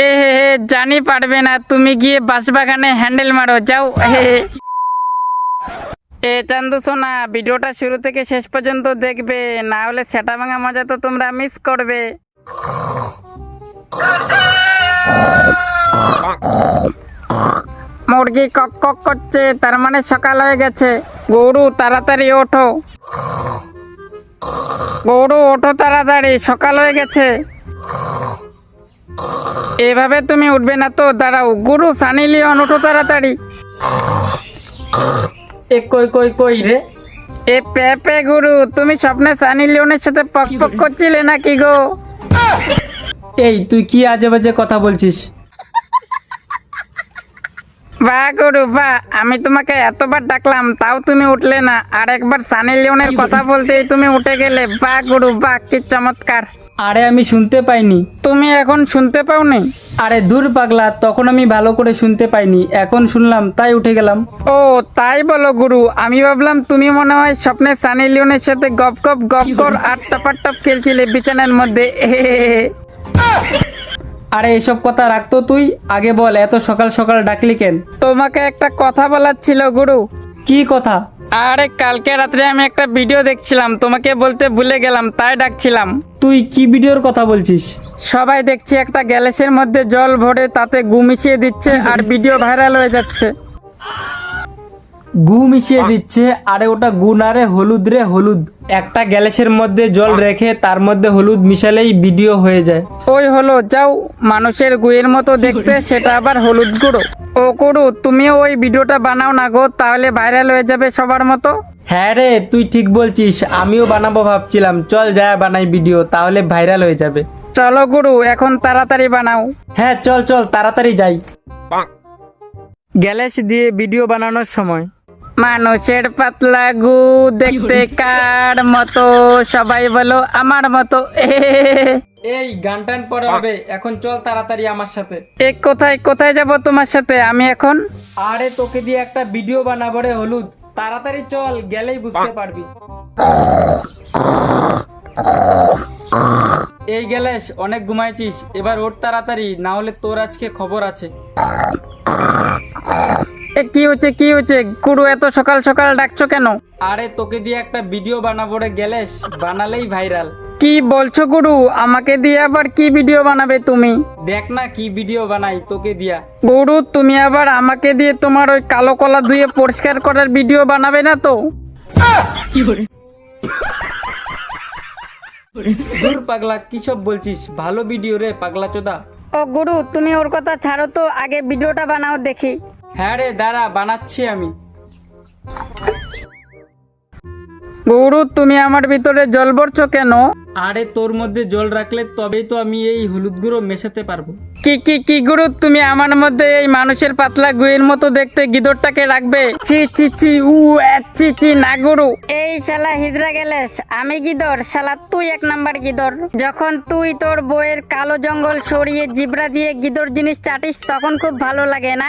এ জানি পারবে না, তুমি গিয়ে বাঁশবাগানে হ্যান্ডেল মারো যাও। চান্দু সোনা, ভিডিওটা শুরু থেকে শেষ পর্যন্ত দেখবে, না হলে সেটা ভাঙা মজা তো তোমরা মিস করবে। মুরগি কক কক করছে, তার মানে সকাল হয়ে গেছে। গরু তাড়াতাড়ি ওঠো, গরু ওঠো তাড়াতাড়ি, সকাল হয়ে গেছে। এভাবে তুমি উঠবে না তো, দাঁড়াও। গুরু সানি লিওন, ওঠো তাড়াতাড়ি। কই কই কই রে? পেপে গুরু, তুমি স্বপ্নে সানি লিওনের সাথে পক পক করছিলে নাকি গো? এই তুই কি আজে বাজে কথা বলছিস? বাহ গুরু বাহ, আমি তোমাকে এতবার ডাকলাম তাও তুমি উঠলে না, আর একবার সানি লিওনের কথা বলতেই তুমি উঠে গেলে। বাহ গুরু বাহ, কি চমৎকার। আরে আমি শুনতে পাইনি। তুমি এখন শুনতে পাওনি? আরে দূর পাগলা, তখন আমি ভালো করে শুনতে পাইনি, এখন শুনলাম তাই উঠে গেলাম। ও তাই বলো গুরু, আমি ভাবলাম তুমি মনে হয় স্বপ্নে সানি লিওনের সাথে গপ গপ গপ কর আর টপাটপ খেলছিলে বিছানার মধ্যে। আরে এসব কথা রাখতো, তুই আগে বল এত সকাল সকাল ডাকলি কেন? তোমাকে একটা কথা বলার ছিল গুরু। কি কথা? আরে কালকে রাত্রে আমি একটা ভিডিও দেখছিলাম, তোমাকে বলতে ভুলে গেলাম, তাই ডাকছিলাম। তুই কি ভিডিওর কথা বলছিস? সবাই দেখছি একটা গ্যালাসের মধ্যে জল ভরে তাতে গু মিশিয়ে দিচ্ছে আর ভিডিও ভাইরাল হয়ে যাচ্ছে। গু মিশিয়ে দিচ্ছে? আরে ওটা গু না রে, হলুদ রে, হলুদ। একটা গ্যালাসের মধ্যে জল রেখে তার মধ্যে হলুদ মিশালেই ভিডিও হয়ে যায়। ওই হলো, যাও, মানুষের গুয়ের মতো দেখতে, সেটা আবার হলুদ গুঁড়ো। ও গুরু, তুমিও ওই ভিডিওটা বানাও না গো, তাহলে ভাইরাল হয়ে যাবে সবার মতো। হ্যাঁ রে, তুই ঠিক বলছিস, আমিও বানাবো ভাবছিলাম। চল যা বানাই ভিডিও, তাহলে ভাইরাল হয়ে যাবে। চলো গুরু, এখন তাড়াতাড়ি বানাও। হ্যাঁ চল চল তাড়াতাড়ি যাই। গ্যালাস দিয়ে ভিডিও বানানোর সময় মানুষের পাতলা গু দেখতে কার মতো, সবাই বলো আমার মতো। এই গান টান পরে হবে, এখন চল তাড়াতাড়ি আমার সাথে। কোথায় কোথায় যাব তোমার সাথে আমি এখন? আরে তোকে দিয়ে একটা ভিডিও বানাবো রে হলুদ, তাড়াতাড়ি চল, গেলেই বুঝতে পারবি। এই গ্যালাস, অনেক ঘুমাইছিস, এবার ওঠ তাড়াতাড়ি, না হলে তোর আজকে খবর আছে। কি হচ্ছে কি হচ্ছে গুরু, এত সকাল সকাল ডাকছো কেন? আরে তোকে দিয়ে একটা ভিডিও বানাবো রে গ্যালাস, বানালেই ভাইরাল। কি বলছো গুরু, আমাকে দিয়ে আবার কি ভিডিও বানাবে তুমি? দেখ না কি ভিডিও বানাই তোকে দিয়া। গুরু, তুমি আবার আমাকে দিয়ে তোমার ওই কালো কলা ধুয়ে পরিষ্কার করার ভিডিও বানাবে না তো? দূর পাগলা, কি সব বলছিস? ভালো ভিডিও রে পাগলা চোদা। ও গুরু, তুমি ওর কথা ছাড়ো তো, আগে ভিডিওটা বানাও দেখি। হ্যাঁ রে দাঁড়া, বানাচ্ছি আমি। গুরু, তুমি আমার ভিতরে জল ভরছো কেন? আরে তোর মধ্যে জল রাখলে তবেই তো আমি এই হলুদ গুঁড়ো মেশাতে পারবো। কি কি কি গুরু, তুমি আমার মধ্যে এই মানুষের পাতলা গুয়ের মতো দেখতে গিদরটাকে রাখবে? চি চি চি উ চি চি না গুরু। এই শালা হিজড়া গেলেস, আমি গিদর? শালা তুই এক নাম্বার গিদর। যখন তুই তোর বইয়ের কালো জঙ্গল সরিয়ে জিবরা দিয়ে গিদর জিনিস চাটিস তখন খুব ভালো লাগে না?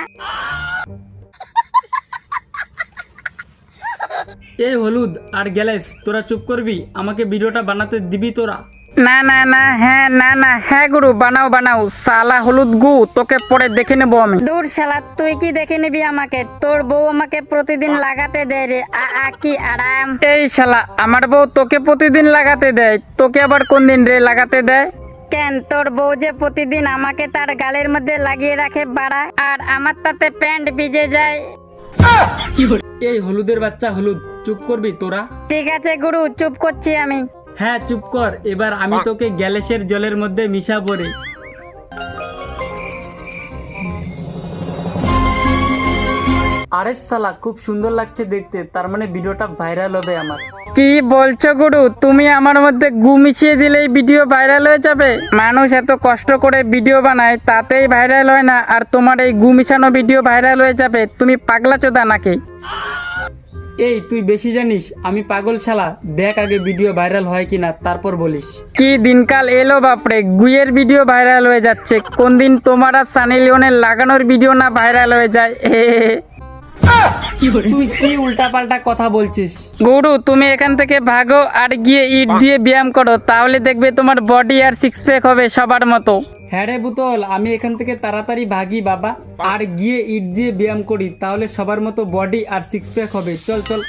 এই হলুদ আর গ্যালাস, তোরা চুপ করবি? আমাকে ভিডিওটা বানাতে দিবি তোরা? না না না, হ্যাঁ না না হ্যাঁ গুরু, বানাও বানাও। শালা হলুদ গু, তোকে পরে দেখে নেবো আমি। দূর শালা, তুই কি দেখে নিবি আমাকে? তোর বউ আমাকে প্রতিদিন লাগাতে দেয় রে, কি আরাম। এই শালা, আমার বউ তোকে প্রতিদিন লাগাতে দেয়? তোকে আবার কোন দিন রে লাগাতে দেয়? কেন, তোর বউ যে প্রতিদিন আমাকে তার গালের মধ্যে লাগিয়ে রাখে বাড়া, আর আমার তাতে প্যান্ট ভিজে যায়। এই হলুদের বাচ্চা হলুদ, চুপ করবি তোরা? ঠিক আছে গুরু, চুপ করছি আমি। হ্যাঁ চুপ কর, এবার আমি তোকে গ্যালাসের জলের মধ্যে মিশাবো রে। আরে শালা, খুব সুন্দর লাগছে দেখতে, তার মানে ভিডিওটা ভাইরাল হবে আমার। কি বলছো গুরু, তুমি আমার মধ্যে গু মিশিয়ে দিলেই ভিডিও ভাইরাল হয়ে যাবে? মানুষ এত কষ্ট করে ভিডিও বানায়, তাতেই ভাইরাল হয় না, আর তোমার এই গু মিশানো ভিডিও ভাইরাল হয়ে যাবে? তুমি পাগলা চোদা নাকি? এই তুই বেশি জানিস, আমি পাগল শালা। দেখ আগে ভিডিও ভাইরাল হয় কিনা, তারপর বলিস। কি দিনকাল এলো বাপরে, গুয়ের ভিডিও ভাইরাল হয়ে যাচ্ছে। কোন দিন তোমার আর সানি লিওনের লাগানোর ভিডিও না ভাইরাল হয়ে যায়। তুই কি উল্টাপাল্টা কথা বলছিস? গুরু তুমি এখান থেকে ভাগো আর গিয়ে ইট দিয়ে ব্যায়াম করো, তাহলে দেখবে তোমার বডি আর সিক্স প্যাক হবে সবার মতো। হ্যাঁ রে বুতল, আমি এখান থেকে তাড়াতাড়ি ভাগি বাবা, আর গিয়ে ইট দিয়ে ব্যায়াম করি, তাহলে সবার মতো বডি আর সিক্স প্যাক হবে। চল চল।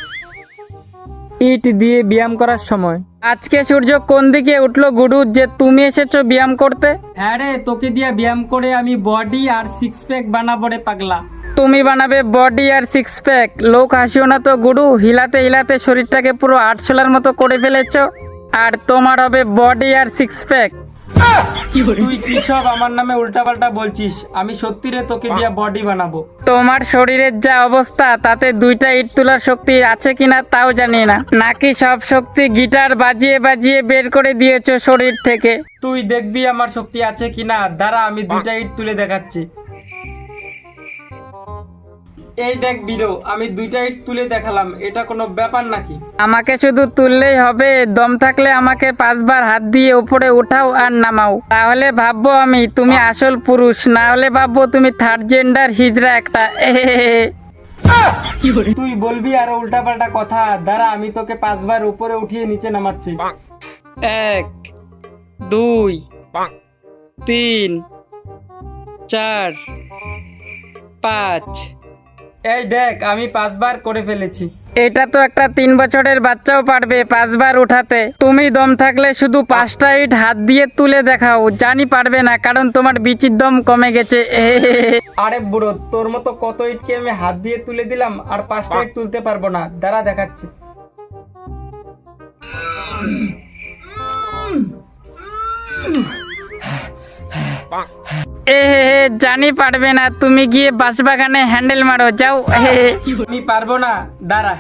ইট দিয়ে ব্যায়াম করার সময়, আজকে সূর্য কোন দিকে উঠলো গুরু যে তুমি এসেছো ব্যায়াম করতে? হ্যাঁ রে, তোকে দিয়ে ব্যায়াম করে আমি বডি আর সিক্স প্যাক বানাবো রে পাগলা। তুমি বানাবে বডি আর সিক্স প্যাক? লোক হাসিও না তো গুরু, হিলাতে হিলাতে শরীরটাকে পুরো আটশোলার মতো করে ফেলেছো, আর তোমার হবে বডি আর সিক্স প্যাক। তুই কি সব আমার নামে উল্টাপাল্টা বলছিস? আমি সত্যি রে তোকে দিয়ে বডি বানাবো। তোমার শরীরের যা অবস্থা তাতে দুইটা ইট তোলার শক্তি আছে কিনা তাও জানি না, নাকি সব শক্তি গিটার বাজিয়ে বাজিয়ে বের করে দিয়েছো শরীর থেকে? তুই দেখবি আমার শক্তি আছে কিনা, দাঁড়া আমি দুইটা ইট তুলে দেখাচ্ছি। এই দেখ বিরো, আমি দুইটা ইট তুলে দেখালাম, এটা কোনো ব্যাপার নাকি? আমাকে শুধু তুললেই হবে? দম থাকলে আমাকে 5 বার হাত দিয়ে উপরে উঠাও আর নামাও, তাহলে ভাববো আমি তুমি আসল পুরুষ, না হলে ভাববো তুমি থার্ড জেন্ডার হিজড়া একটা। তুই বলবি আরো উল্টাপাল্টা কথা, দাঁড়া আমি তোকে 5 বার উপরে উঠিয়ে নিচে নামাচ্ছি। 1 2 3 4 5। এই দেখ আমি 5 বার করে ফেলেছি। এটা তো একটা 3 বছরের বাচ্চাও পারবে 5 বার উঠাতে। তুমি দম থাকলে শুধু 5টা ইট হাত দিয়ে তুলে দেখাও, জানি পারবে না কারণ তোমার বিচির দম কমে গেছে। আরে বুড়ো, তোর মতো কত ইটকে আমি হাত দিয়ে তুলে দিলাম, আর 5টা ইট তুলতে পারবো না, দাঁড়া দেখাচ্ছি। জানি পারবে না, তুমি গিয়ে বাঁশবাগানে হ্যান্ডেল মারো যাও। আমি পারবো না, দাঁড়া।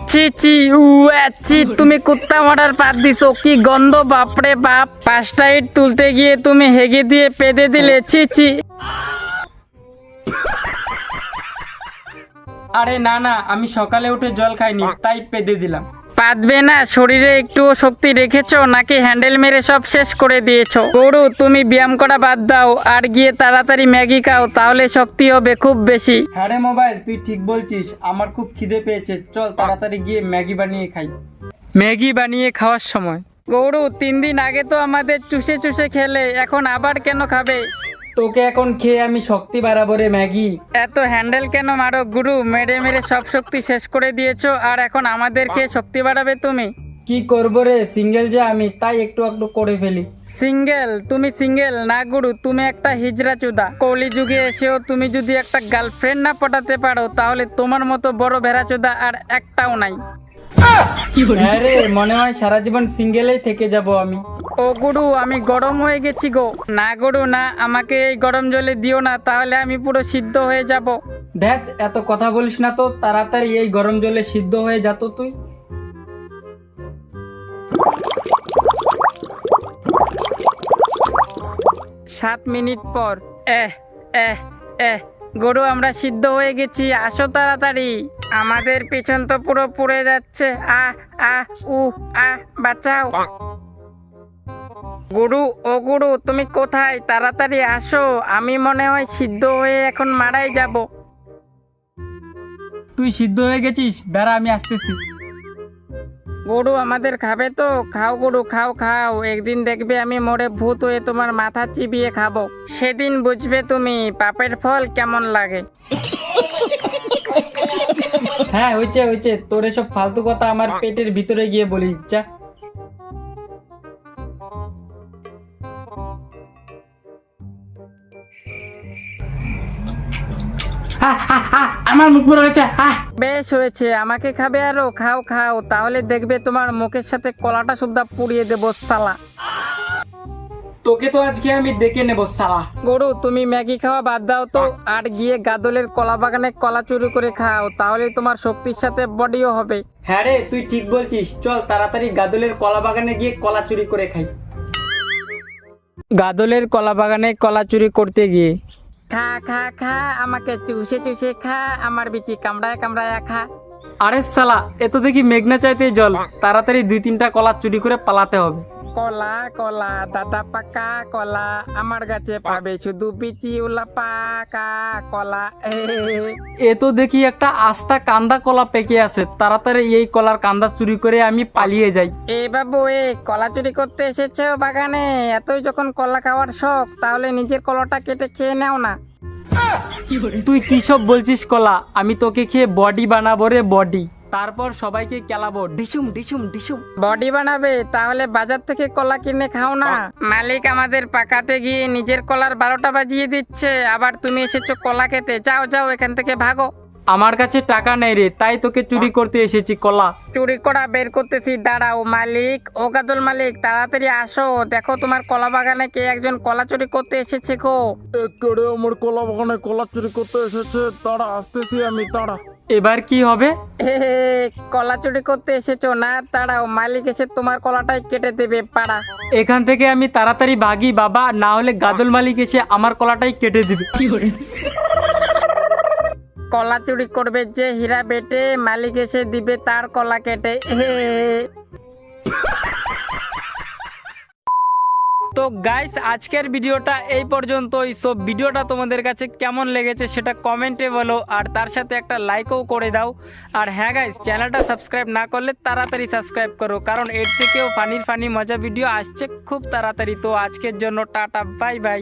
ছি ছি ছি, তুমি কুত্তা মারার পাত দিছো, কি গন্ধ বাপরে বাপ। 5টা ইট তুলতে গিয়ে তুমি হেগে দিয়ে পেদে দিলে, ছি ছি। আরে না না, আমি সকালে উঠে জল খাইনি তাই পেদে দিলাম। পাতবে না? শরীরে একটুও শক্তি রেখেছো নাকি হ্যান্ডেল মেরে সব শেষ করে দিয়েছো? গরু তুমি ব্যায়াম করা বাদ দাও আর গিয়ে তাড়াতাড়ি ম্যাগি খাও, তাহলে শক্তি হবে খুব বেশি। হ্যাঁ রে মোবাইল, তুই ঠিক বলছিস, আমার খুব খিদে পেয়েছে, চল তাড়াতাড়ি গিয়ে ম্যাগি বানিয়ে খাই। ম্যাগি বানিয়ে খাওয়ার সময়, গরু 3 দিন আগে তো আমাদের চুষে চুষে খেলে, এখন আবার কেন খাবে? তোকে এখন খেয়ে আমি শক্তি বাড়াবো রে ম্যাগি। এত হ্যান্ডেল কেন মারো গুরু? মেরে মেরে সব শক্তি শেষ করে দিয়েছো, আর এখন আমাদের খেয়ে শক্তি বাড়াবে তুমি? কি করবো রে, সিঙ্গেল যে আমি, তাই একটু একটু করে ফেলি। সিঙ্গেল? তুমি সিঙ্গেল না গুরু, তুমি একটা হিজড়া চুদা। কলি যুগে এসেও তুমি যদি একটা গার্লফ্রেন্ড না পটাতে পারো, তাহলে তোমার মতো বড় ভেড়া চুদা আর একটাও নাই। হ্যাঁ রে, মনে হয় সারা জীবন সিঙ্গেলেই থেকে যাব আমি। ও গুরু, আমি গরম হয়ে গেছি গো। না গুরু না, আমাকে এই গরম জলে দিও না, তাহলে আমি পুরো সিদ্ধ হয়ে যাব। দেখ এত কথা বলিস না তো, তাড়াতাড়ি এই গরম জলে সিদ্ধ হয়ে যা তো তুই। সাত মিনিট পর। এহ এহ এহ, গরু আমরা সিদ্ধ হয়ে গেছি, আসো তাড়াতাড়ি। আমাদের পিছন তো পুরো পুড়ে যাচ্ছে। বাঁচাও। গুরু ও গুরু, তুমি কোথায়? তাড়াতাড়ি আসো, আমি মনে হয় সিদ্ধ হয়ে এখন মারাই যাব। তুই সিদ্ধ হয়ে গেছিস, দাঁড়া আমি আসতেছি। গরু আমাদের খাবে তো? খাও গরু, খাও খাও, একদিন দেখবে আমি মরে ভূত হয়ে তোমার মাথা চিবিয়ে খাবো, সেদিন বুঝবে তুমি পাপের ফল কেমন লাগে। হ্যাঁ হয়েছে হয়েছে, তোর এসব ফালতু কথা আমার পেটের ভিতরে গিয়ে বলিস যা। আমার মুখ পুরো হয়েছে। বেশ হয়েছে, আমাকে খাবে আরো? খাও খাও, তাহলে দেখবে তোমার মুখের সাথে কলাটা সুদ্ধা পুড়িয়ে দেবো শালা। তোকে তো আজকে আমি দেখে নেবো শালা। গরু তুমি ম্যাগি খাওয়া বাদ দাও তো, আর গিয়ে গাদলের কলা বাগানে কলা চুরি করে খাও, তাহলে তোমার শক্তির সাথে বডিও হবে। হ্যাঁ রে, তুই ঠিক বলছিস, চল তাড়াতাড়ি গাদলের কলা বাগানে গিয়ে কলা চুরি করে খাই। গাদলের কলা বাগানে কলা চুরি করতে গিয়ে, খা খা খা, আমাকে চুষে চুষে খা, আমার বিচি কামড়ায় কামড়ায় খা। আরে শালা, এত দেখি মেঘনা চাইতে জল, তাড়াতাড়ি 2-3টা কলা চুরি করে পালাতে হবে। কলা কলা দাদা পাকা কলা আমার গাছে পাবে শুধু বিচি উলা পাকা কলা এ তো দেখি একটা আস্তা কান্দা কলা পেকে আছে, তাড়াতাড়ি এই কলার কান্দা চুরি করে আমি পালিয়ে যাই। এ বাবু কলা চুরি করতে এসেছো বাগানে? এতই যখন কলা খাওয়ার শখ তাহলে নিজের কলাটা কেটে খেয়ে নাও না। তুই কি সব বলছিস কলা? আমি তোকে খেয়ে বডি বানাবো রে, বডি। তারপর সবাইকে কেলাবো ডিসুম ডিসুম ডিসুম। বডি বানাবে? তাহলে বাজার থেকে কলা কিনে খাও না। মালিক আমাদের পাকাতে গিয়ে নিজের কলার 12টা বাজিয়ে দিচ্ছে, আবার তুমি এসেছো কলা খেতে। যাও যাও এখান থেকে ভাগো। আমার কাছে টাকা নেই রে, তাই তোকে চুরি করতে এসেছি কলা। চুরি করা বের করতেছি, দাঁড়াও মালিক। ও গাদল মালিক, তাড়াতাড়ি আসো, দেখো তোমার কলা বাগানে কে একজন কলা চুরি করতে এসেছে গো। একেবারে আমার কলা বাগানে কলা চুরি করতে এসেছে, তারা আসতেছি আমি, তারা। এবার কি হবে? হে হে, কলা চুরি করতে এসেছো না? দাঁড়াও, মালিক এসে তোমার কলাটাই কেটে দেবে, পাড়া। এখান থেকে আমি তাড়াতাড়ি ভাগি বাবা, না হলে গাদল মালিক এসে আমার কলাটাই কেটে দিবে। কলা চুরি করবে যে হীরা বেটে, মালিক এসে দিবে তার কলা কেটে। হে তো গাইস, আজকের ভিডিওটা এই পর্যন্তই। সো ভিডিওটা তোমাদের কাছে কেমন লেগেছে সেটা কমেন্টে বলো, আর তার সাথে একটা লাইকও করে দাও। আর হ্যাঁ গাইস, চ্যানেলটা সাবস্ক্রাইব না করলে তাড়াতাড়ি সাবস্ক্রাইব করো, কারণ এর থেকেও ফানি মজা ভিডিও আসছে খুব তাড়াতাড়ি। তো আজকের জন্য টাটা, বাই বাই।